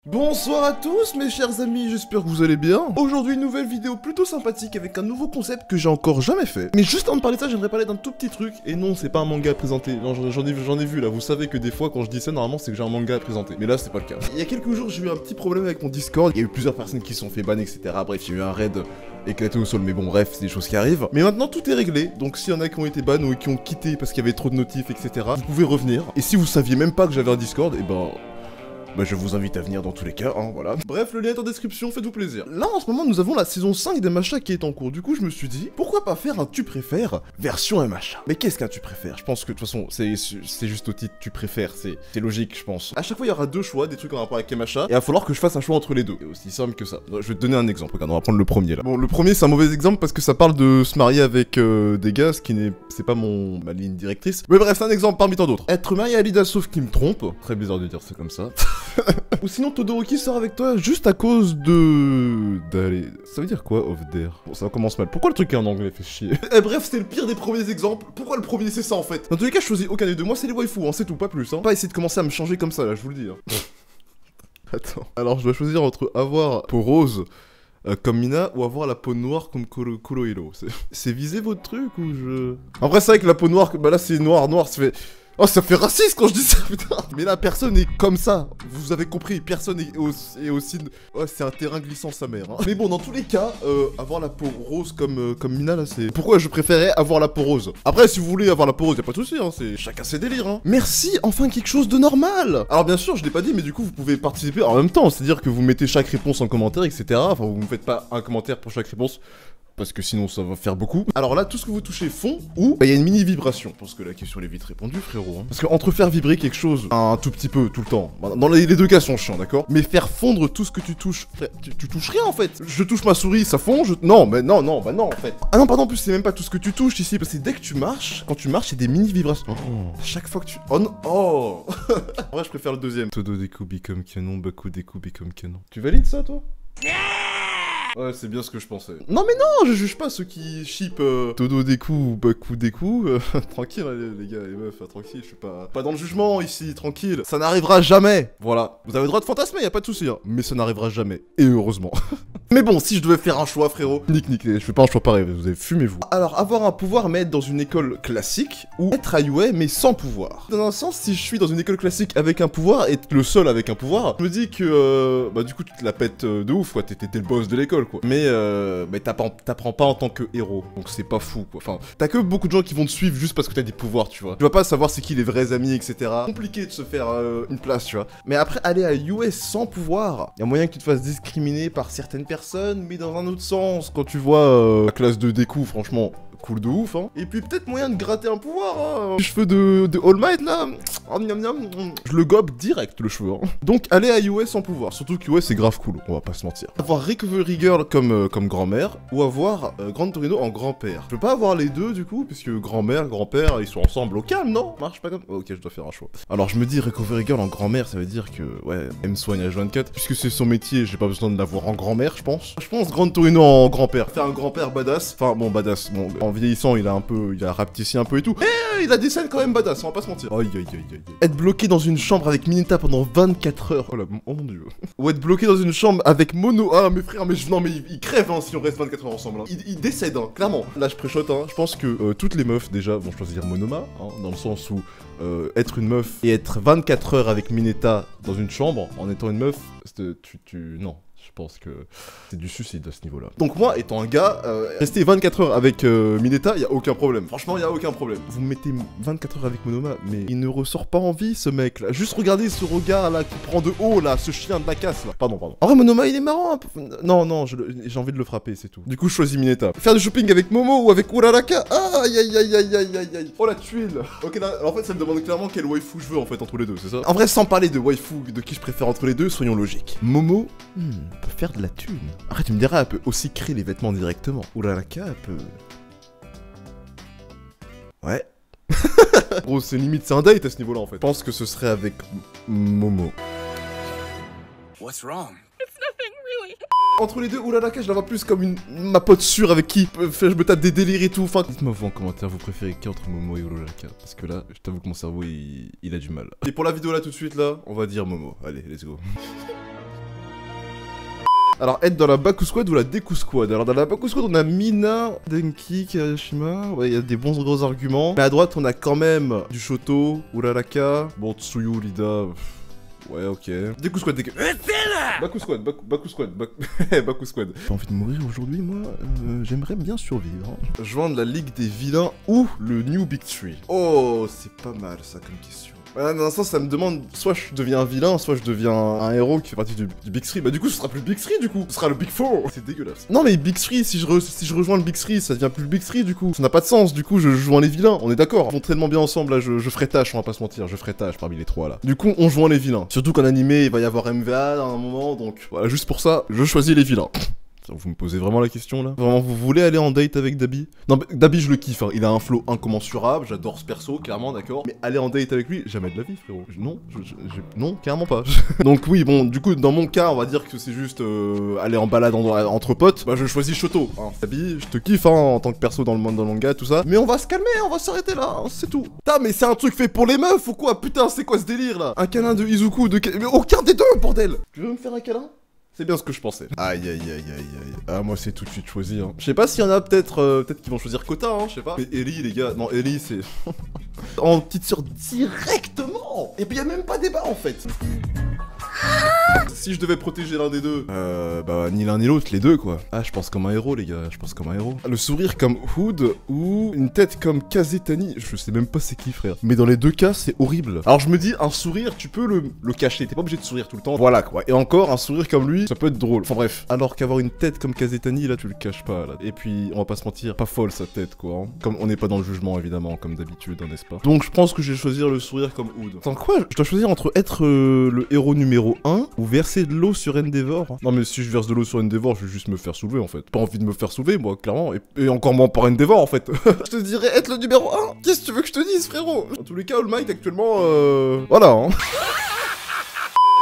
Bonsoir à tous mes chers amis, j'espère que vous allez bien. Aujourd'hui une nouvelle vidéo plutôt sympathique avec un nouveau concept que j'ai encore jamais fait. Mais juste avant de parler de ça, j'aimerais parler d'un tout petit truc. Et non, c'est pas un manga à présenter. Non, j'en ai vu là. Vous savez que des fois quand je dis ça, normalement c'est que j'ai un manga à présenter. Mais là c'est pas le cas. Il y a quelques jours j'ai eu un petit problème avec mon Discord. Il y a eu plusieurs personnes qui se sont fait ban, etc. Bref, il y a eu un raid éclaté au sol. Mais bon, bref, c'est des choses qui arrivent. Mais maintenant tout est réglé. Donc s'il y en a qui ont été ban ou qui ont quitté parce qu'il y avait trop de notifs, etc. Vous pouvez revenir. Et si vous saviez même pas que j'avais un Discord, et ben... je vous invite à venir dans tous les cas, hein, voilà. Bref, le lien est en description, faites-vous plaisir. Là, en ce moment, nous avons la saison 5 des Macha qui est en cours. Du coup, je me suis dit, pourquoi pas faire un tu préfères version MHA. Mais qu'est-ce qu'un tu préfères? Je pense que, de toute façon, c'est juste au titre tu préfères, c'est logique, je pense. À chaque fois, il y aura deux choix, des trucs en rapport avec MHA, et il va falloir que je fasse un choix entre les deux. C'est aussi simple que ça. Je vais te donner un exemple, regarde, on va prendre le premier, là. Bon, le premier, c'est un mauvais exemple parce que ça parle de se marier avec des gars, ce qui n'est... c'est pas ma ligne directrice. Mais bref, c'est un exemple parmi tant d'autres. Être marié à Lida sauf qui me trompe. Très bizarre de dire ça comme ça. Ou sinon Todoroki sort avec toi juste à cause de... d'aller... Ça veut dire quoi, off there? Bon, ça commence mal. Pourquoi le truc est en anglais? Fait chier. Et bref, c'est le pire des premiers exemples. Pourquoi le premier c'est ça en fait? Dans tous les cas, je choisis aucun des deux. Moi, c'est les waifus, hein, c'est tout, pas plus. Hein. Pas essayer de commencer à me changer comme ça, là, je vous le dis. Hein. Attends. Alors, je dois choisir entre avoir peau rose comme Mina ou avoir la peau noire comme Kurohiro. C'est viser votre truc ou je... Après, c'est vrai que la peau noire, bah là, c'est noir, ça fait... Oh, ça fait raciste quand je dis ça, putain. Mais là, personne est comme ça. Vous avez compris, personne est aussi... Ouais, c'est un terrain glissant sa mère. Hein. Mais bon, dans tous les cas, avoir la peau rose comme Mina, là, c'est... Pourquoi je préférais avoir la peau rose? Après, si vous voulez avoir la peau rose, y'a pas de souci, hein. C'est chacun ses délires, hein. Merci, enfin quelque chose de normal. Alors, bien sûr, je l'ai pas dit, mais du coup, vous pouvez participer en même temps. C'est-à-dire que vous mettez chaque réponse en commentaire, etc. Enfin, vous ne faites pas un commentaire pour chaque réponse. Parce que sinon ça va faire beaucoup. Alors là, tout ce que vous touchez fond ou il y a une mini vibration. Je pense que la question est vite répondue, frérot. Hein. Parce que entre faire vibrer quelque chose un tout petit peu tout le temps, dans les deux cas sont chiants, d'accord. Mais faire fondre tout ce que tu touches, tu touches rien en fait. Je touche ma souris, ça fond. Non, mais non, bah non en fait. Ah non, pardon, en plus c'est même pas tout ce que tu touches ici, parce que dès que tu marches, quand tu marches, il y a des mini vibrations. Oh. Chaque fois que tu... Oh non, oh. En vrai, je préfère le deuxième. Todo Deku become canon, Baku Deku become canon. Tu valides ça, toi? Ouais, c'est bien ce que je pensais. Non mais non, je juge pas ceux qui ship Todo Deku ou Baku Deku. Tranquille les gars, les meufs, tranquille, je suis pas dans le jugement ici, tranquille. Ça n'arrivera jamais. Voilà. Vous avez le droit de fantasmer, y a pas de souci, hein. Mais ça n'arrivera jamais. Et heureusement. Mais bon, si je devais faire un choix, frérot. Nick, je fais pas un choix pareil, vous avez fumez-vous. Alors, avoir un pouvoir mais être dans une école classique, ou être à UA mais sans pouvoir. Dans un sens, si je suis dans une école classique avec un pouvoir, et être le seul avec un pouvoir, je me dis que, bah du coup, tu te la pètes de ouf, quoi. T'es le boss de l'école, quoi. Mais t'apprends pas en tant que héros, donc c'est pas fou, quoi. Enfin, t'as que beaucoup de gens qui vont te suivre juste parce que t'as des pouvoirs, tu vois. Tu vas pas savoir c'est qui les vrais amis, etc. Compliqué de se faire une place, tu vois. Mais après, aller à US sans pouvoir, y a moyen que tu te fasses discriminer par certaines personnes, mais dans un autre sens, quand tu vois la classe de Deku, franchement... cool de ouf, hein. Et puis peut-être moyen de gratter un pouvoir, hein. Les cheveux de All Might, là, oh, miam, miam. Je le gobe direct, le cheveu, hein. Donc, aller à US sans pouvoir. Surtout que US, c'est grave cool, on va pas se mentir. Avoir Recovery Girl comme grand-mère, ou avoir Grand Torino en grand-père. Je peux pas avoir les deux, du coup, puisque grand-mère, grand-père, ils sont ensemble au calme, non? Marche pas comme... Oh, ok, je dois faire un choix. Alors, je me dis Recovery Girl en grand-mère, ça veut dire que, ouais, elle me soigne à H24. Puisque c'est son métier, j'ai pas besoin de l'avoir en grand-mère, je pense. Je pense Grand Torino en grand-père. Faire un grand-père badass. Enfin, bon, badass, bon... En vieillissant, il a rapetissé un peu et tout. Mais il a des scènes quand même badass, on va pas se mentir. Aïe aïe aïe aïe. Être bloqué dans une chambre avec Mineta pendant 24 heures. Oh là, oh mon dieu. Ou être bloqué dans une chambre avec Mono. Ah, mes frères, mais non, mais il crève hein, si on reste 24 heures ensemble. Hein. Il décède, hein, clairement. Là, je préchote, hein. Je pense que toutes les meufs, déjà, vont choisir Monoma, hein, dans le sens où être une meuf et être 24 heures avec Mineta dans une chambre en étant une meuf, non. Je pense que c'est du suicide à ce niveau-là. Donc moi, étant un gars, rester 24 heures avec Mineta, y a aucun problème. Franchement, y a aucun problème. Vous me mettez 24 heures avec Monoma, mais il ne ressort pas en vie, ce mec, là. Juste regardez ce regard, là, qui prend de haut, là, ce chien de la casse, là. Pardon. En vrai, Monoma, il est marrant. Un peu. Non, j'ai envie de le frapper, c'est tout. Du coup, je choisis Mineta. Faire du shopping avec Momo ou avec Uraraka. Aïe, aïe, aïe, aïe, aïe, aïe, aïe. Oh, la tuile. Ok, là, en fait, ça me demande clairement quel waifu je veux, en fait, entre les deux, c'est ça? En vrai, sans parler de waifu, de qui je préfère entre les deux, soyons logiques. Momo, peut faire de la thune. Après tu me diras, elle peut aussi créer les vêtements directement. Uraraka, elle peut... Ouais. Gros, c'est limite, c'est un date à ce niveau-là en fait. Je pense que ce serait avec Momo. What's wrong? It's nothing really. Entre les deux, Uraraka, je la vois plus comme ma pote sûre avec qui je me tape des délires et tout. Enfin, dites-moi vous en commentaire, vous préférez qui entre Momo et Uraraka? Parce que là, je t'avoue que mon cerveau, il a du mal. Et pour la vidéo là tout de suite là, on va dire Momo. Allez, let's go. Alors, être dans la Baku Squad ou la Deku Squad. Alors, dans la Baku Squad, on a Mina, Denki, Kawashima. Ouais, il y a des bons gros arguments. Mais à droite, on a quand même du Shoto, Uraraka, bon, Tsuyu, Lida. Ouais, ok. Deku Squad, Deku. Baku Squad, Baku Squad, Baku Squad. J'ai envie de mourir aujourd'hui, moi. J'aimerais bien survivre. Joindre la Ligue des Vilains ou le New Big Three. Oh, c'est pas mal ça comme question. Dans l'instant, ça me demande, soit je deviens un vilain, soit je deviens un héros qui fait partie du Big Three. Bah du coup, ce sera plus le Big Three du coup, ce sera le Big Four. C'est dégueulasse. Non mais Big Three, si je rejoins le Big Three, ça devient plus le Big Three du coup. Ça n'a pas de sens, du coup, je joins les vilains, on est d'accord. Ils vont tellement bien ensemble, là, je ferai tâche, on va pas se mentir, je ferai tâche parmi les trois là. Du coup, on joint les vilains. Surtout qu'en animé, il va y avoir MVA à un moment, donc voilà, juste pour ça, je choisis les vilains. Vous me posez vraiment la question là? Vraiment, vous voulez aller en date avec Dabi? Non, Dabi je le kiffe, hein. Il a un flow incommensurable, j'adore ce perso, clairement, d'accord. Mais aller en date avec lui, jamais de la vie, frérot. Non, non, clairement pas. Donc oui, bon, du coup, dans mon cas, on va dire que c'est juste aller en balade entre potes. Bah, je choisis Shoto. Hein. Dabi, je te kiffe, hein, en tant que perso dans le monde, dans le manga, tout ça. Mais on va se calmer, on va s'arrêter là, hein, c'est tout. Putain, mais c'est un truc fait pour les meufs ou quoi? Putain, c'est quoi ce délire là? Un câlin de Izuku, mais aucun des deux, bordel! Tu veux me faire un câlin? C'est bien ce que je pensais. Aïe aïe aïe aïe aïe. Ah moi c'est tout de suite choisi hein. Je sais pas s'il y en a peut-être qui vont choisir Kota hein, je sais pas. Mais Ellie les gars, non Ellie c'est... en petite sœur directement. Et puis y a même pas débat en fait. Si je devais protéger l'un des deux, bah ni l'un ni l'autre, les deux quoi. Ah je pense comme un héros les gars, je pense comme un héros. Le sourire comme Hood ou une tête comme Kazetani, je sais même pas c'est qui frère. Mais dans les deux cas c'est horrible. Alors je me dis un sourire tu peux le cacher, t'es pas obligé de sourire tout le temps. Voilà quoi. Et encore un sourire comme lui, ça peut être drôle. Enfin bref. Alors qu'avoir une tête comme Kazetani là tu le caches pas là. Et puis on va pas se mentir, pas folle sa tête quoi. Hein. Comme on n'est pas dans le jugement évidemment comme d'habitude hein, n'est-ce pas. Donc je pense que je vais choisir le sourire comme Hood. Attends quoi? Je dois choisir entre être le héros numéro 1 ou verser de l'eau sur Endeavor. Non mais si je verse de l'eau sur Endeavor, je vais juste me faire soulever en fait. Pas envie de me faire soulever moi, clairement. Et encore moins par Endeavor en fait. Je te dirais être le numéro 1. Qu'est-ce que tu veux que je te dise frérot? En tous les cas, All Might actuellement, voilà hein.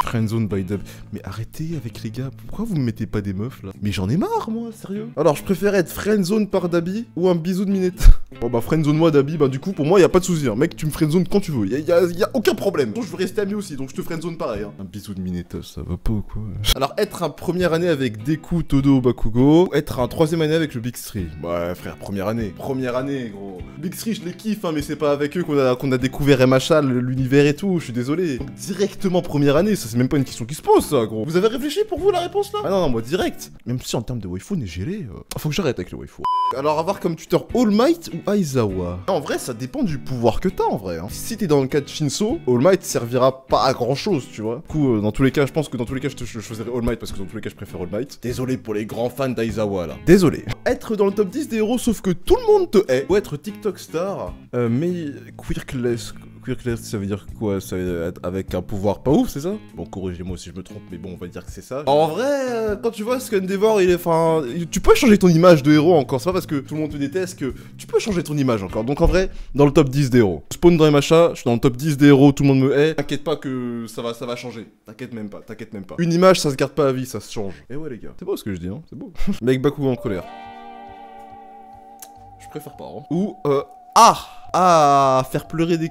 Friendzone by Dab. Mais arrêtez avec les gars, pourquoi vous me mettez pas des meufs là? Mais j'en ai marre moi, sérieux. Alors je préfère être friendzone par Dabi ou un bisou de Minette. Bon bah friendzone moi Dabi, bah du coup pour moi y a pas de souci hein. Mec tu me friendzone quand tu veux, y a aucun problème. Donc je veux rester ami aussi, donc je te friendzone pareil hein. Un bisou de Minette, ça va pas ou quoi? Alors être un première année avec Deku, Todo, Bakugo, ou être un troisième année avec le Big Three. Ouais frère, première année gros. Big Three je les kiffe hein, mais c'est pas avec eux qu'on a découvert MHA, l'univers et tout, je suis désolé. Donc directement première année, ça c'est même pas une question qui se pose ça gros. Vous avez réfléchi pour vous la réponse là? Ah non, moi direct. Même si en termes de waifu n'est gelé, faut que j'arrête avec le waifu. Alors avoir comme tuteur All Might ou Aizawa? En vrai ça dépend du pouvoir que t'as en vrai hein. Si t'es dans le cas de Shinso, All Might servira pas à grand chose tu vois. Du coup dans tous les cas je pense que dans tous les cas je choisirais All Might parce que dans tous les cas je préfère All Might. Désolé pour les grands fans d'Aizawa là. Désolé. Être dans le top 10 des héros sauf que tout le monde te hait. Ou être TikTok star mais quirkless. Quirkless, ça veut dire quoi? Ça veut être avec un pouvoir pas ouf, c'est ça? Bon, corrigez-moi si je me trompe, mais bon, on va dire que c'est ça. En vrai, quand tu vois ce qu'Endeavor, il est... Enfin, tu peux changer ton image de héros encore, c'est pas parce que tout le monde te déteste que tu peux changer ton image encore. Donc en vrai, dans le top 10 des héros. Spawn dans MHA, je suis dans le top 10 des héros, tout le monde me hait. T'inquiète pas que ça va changer. T'inquiète même pas. Une image, ça se garde pas à vie, ça se change. Et ouais les gars, c'est beau ce que je dis, hein, c'est beau. Mec Bakugo en colère. Je préfère pas, hein. Ou, faire pleurer des...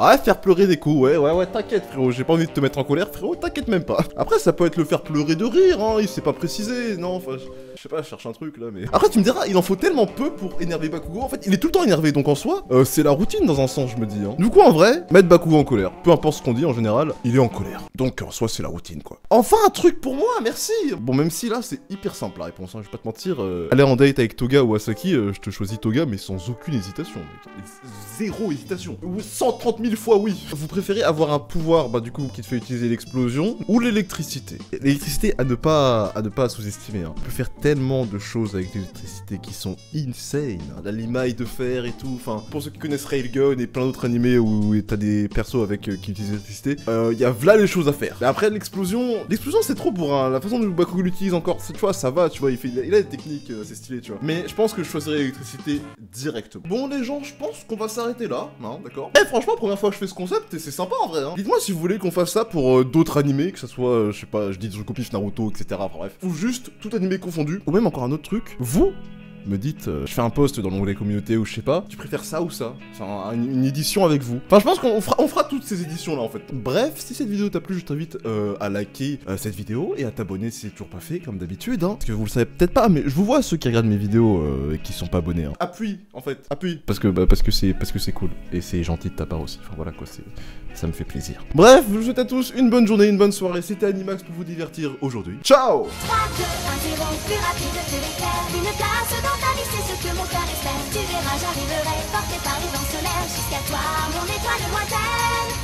ouais, faire pleurer des coups, ouais, t'inquiète frérot, j'ai pas envie de te mettre en colère frérot, t'inquiète même pas. Après ça peut être le faire pleurer de rire, hein, il s'est pas précisé, non, enfin, je sais pas, je cherche un truc là, mais... Après tu me diras, il en faut tellement peu pour énerver Bakugo, en fait, il est tout le temps énervé, donc en soi, c'est la routine dans un sens, je me dis, hein. Du coup, en vrai, mettre Bakugo en colère, peu importe ce qu'on dit, en général, il est en colère. Donc en soi, c'est la routine, quoi. Enfin, un truc pour moi, merci. Bon, même si là, c'est hyper simple la réponse, hein, je vais pas te mentir, aller en date avec Toga ou Asaki, je te choisis Toga, mais sans aucune hésitation, mec. Zéro hésitation. 130 000 fois oui. Vous préférez avoir un pouvoir, bah du coup, qui te fait utiliser l'explosion ou l'électricité? L'électricité à ne pas sous-estimer, hein. On peut faire tellement de choses avec l'électricité qui sont insane. La limaille de fer et tout, enfin, pour ceux qui connaissent Railgun et plein d'autres animés où t'as des persos avec qui utilisent l'électricité, y a v'là les choses à faire. Mais après, l'explosion c'est trop pour hein. La façon dont Bakugo l'utilise encore, tu vois, ça va, tu vois, il a des techniques, c'est stylé, tu vois. Mais je pense que je choisirais l'électricité directement. Bon les gens, je pense qu'on va s'arrêter là, hein, d'accord. Et franchement, première fois que je fais ce concept, et c'est sympa en vrai, hein. Dites-moi si vous voulez qu'on fasse ça pour d'autres animés, que ça soit, je sais pas, je dis je copie Naruto, etc. Enfin, bref. Ou juste tout animé confondu. Ou même encore un autre truc, vous me dites, je fais un post dans l'onglet communauté ou je sais pas, tu préfères ça ou ça? Enfin, une édition avec vous. Enfin, je pense qu'on fera toutes ces éditions là en fait. Bref, si cette vidéo t'a plu, je t'invite à liker cette vidéo et à t'abonner si c'est toujours pas fait, comme d'habitude, hein. Parce que vous le savez peut-être pas, mais je vous vois ceux qui regardent mes vidéos et qui sont pas abonnés, hein. Appuie, en fait, appuie. Parce que c'est cool. Et c'est gentil de ta part aussi. Enfin voilà quoi, ça me fait plaisir. Bref, je vous souhaite à tous une bonne journée, une bonne soirée. C'était Animax pour vous divertir aujourd'hui. Ciao! 3, 2, 1, 0, plus rapide que l'éclair. Une place dans ta vie, c'est ce que mon cœur espère. Tu verras, j'arriverai, porté par les vents solaires. Jusqu'à toi, mon étoile lointaine.